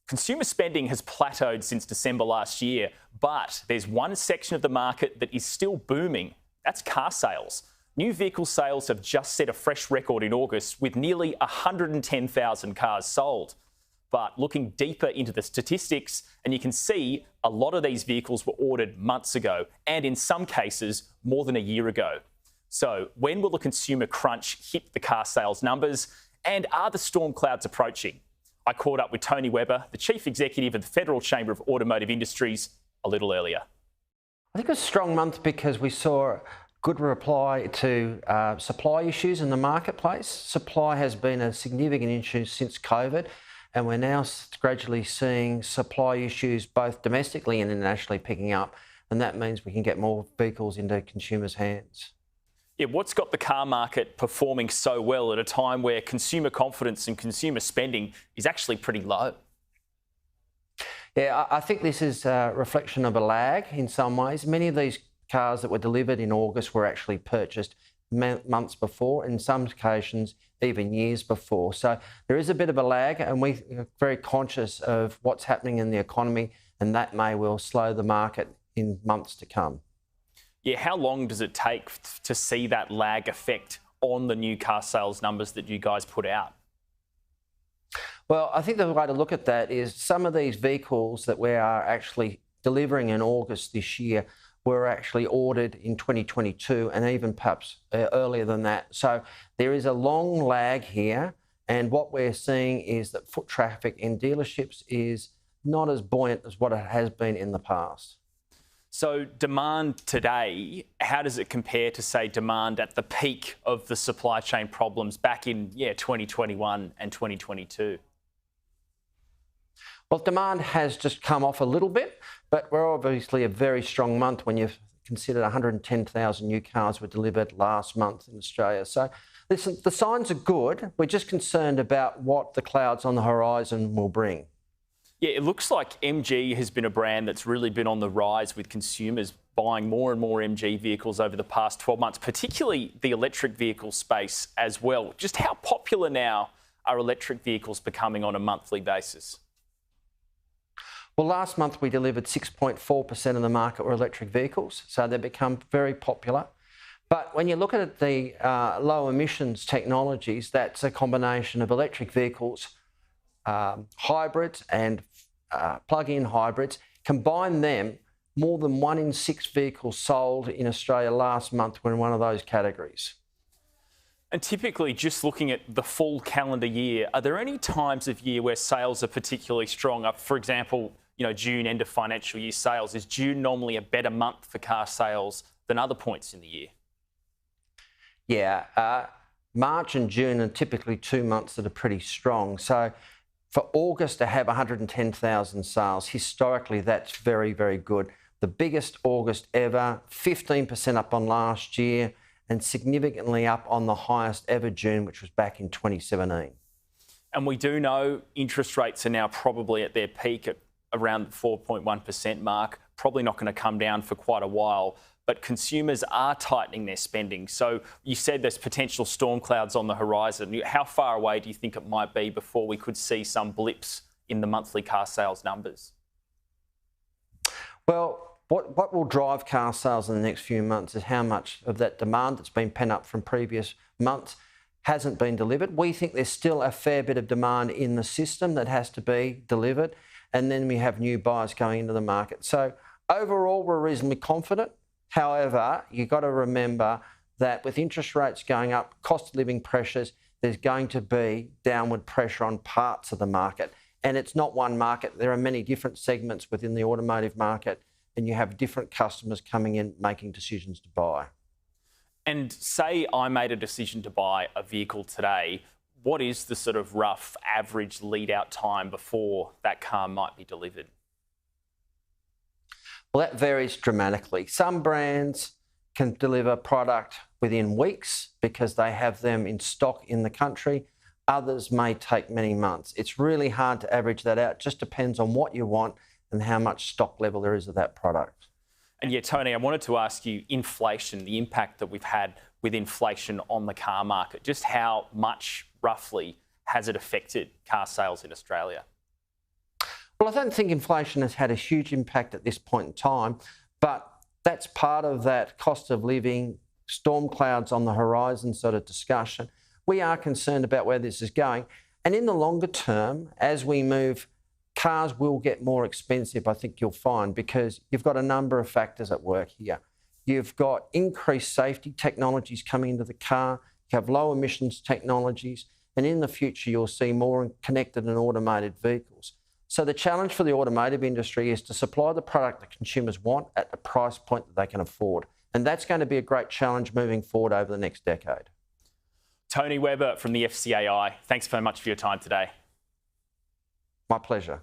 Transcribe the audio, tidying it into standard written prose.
Consumer spending has plateaued since December last year, but there's one section of the market that is still booming. That's car sales. New vehicle sales have just set a fresh record in August with nearly 110,000 cars sold. But looking deeper into the statistics, and you can see a lot of these vehicles were ordered months ago, and in some cases, more than a year ago. So when will the consumer crunch hit the car sales numbers, and are the storm clouds approaching? I caught up with Tony Webber, the Chief Executive of the Federal Chamber of Automotive Industries, a little earlier. I think it was a strong month because we saw good reply to supply issues in the marketplace. Supply has been a significant issue since COVID, and we're now gradually seeing supply issues both domestically and internationally picking up, and that means we can get more vehicles into consumers' hands. Yeah, what's got the car market performing so well at a time where consumer confidence and consumer spending is actually pretty low? Yeah, I think this is a reflection of a lag in some ways. Many of these cars that were delivered in August were actually purchased months before, in some occasions even years before. So there is a bit of a lag, and we're very conscious of what's happening in the economy, and that may well slow the market in months to come. Yeah, how long does it take to see that lag effect on the new car sales numbers that you guys put out? Well, I think the way to look at that is some of these vehicles that we are actually delivering in August this year were actually ordered in 2022 and even perhaps earlier than that. So there is a long lag here, and what we're seeing is that foot traffic in dealerships is not as buoyant as what it has been in the past. So demand today, how does it compare to, say, demand at the peak of the supply chain problems back in 2021 and 2022? Well, demand has just come off a little bit, but we're obviously a very strong month when you've considered 110,000 new cars were delivered last month in Australia. So listen, the signs are good. We're just concerned about what the clouds on the horizon will bring. Yeah, it looks like MG has been a brand that's really been on the rise with consumers buying more and more MG vehicles over the past 12 months, particularly the electric vehicle space as well. Just how popular now are electric vehicles becoming on a monthly basis? Well, last month we delivered 6.4% of the market were electric vehicles, so they've become very popular. But when you look at the low emissions technologies, that's a combination of electric vehicles, hybrids and plug-in hybrids. Combine them, more than 1 in 6 vehicles sold in Australia last month were in one of those categories. And typically, just looking at the full calendar year, are there any times of year where sales are particularly strong? For example, June, end of financial year sales. Is June normally a better month for car sales than other points in the year? Yeah, March and June are typically 2 months that are pretty strong. So for August to have 110,000 sales, historically that's very, very good. The biggest August ever, 15% up on last year, and significantly up on the highest ever June, which was back in 2017. And we do know interest rates are now probably at their peak at around the 4.1% mark, probably not going to come down for quite a while, but consumers are tightening their spending. So you said there's potential storm clouds on the horizon. How far away do you think it might be before we could see some blips in the monthly car sales numbers? Well, what will drive car sales in the next few months is how much of that demand that's been pent up from previous months hasn't been delivered. We think there's still a fair bit of demand in the system that has to be delivered, and then we have new buyers going into the market. So overall, we're reasonably confident. However, you've got to remember that with interest rates going up, cost of living pressures, there's going to be downward pressure on parts of the market. And it's not one market. There are many different segments within the automotive market, and you have different customers coming in making decisions to buy. And say I made a decision to buy a vehicle today, what is the sort of rough average lead-out time before that car might be delivered? Well, that varies dramatically. Some brands can deliver product within weeks because they have them in stock in the country. Others may take many months. It's really hard to average that out. It just depends on what you want and how much stock level there is of that product. And yeah, Tony, I wanted to ask you, inflation, the impact that we've had with inflation on the car market, just how much roughly has it affected car sales in Australia? Well, I don't think inflation has had a huge impact at this point in time, but that's part of that cost of living, storm clouds on the horizon sort of discussion. We are concerned about where this is going. And in the longer term, as we move, cars will get more expensive, I think you'll find, because you've got a number of factors at work here. You've got increased safety technologies coming into the car, you have low emissions technologies, and in the future you'll see more connected and automated vehicles. So the challenge for the automotive industry is to supply the product that consumers want at the price point that they can afford. And that's going to be a great challenge moving forward over the next decade. Tony Webber from the FCAI, thanks very much for your time today. My pleasure.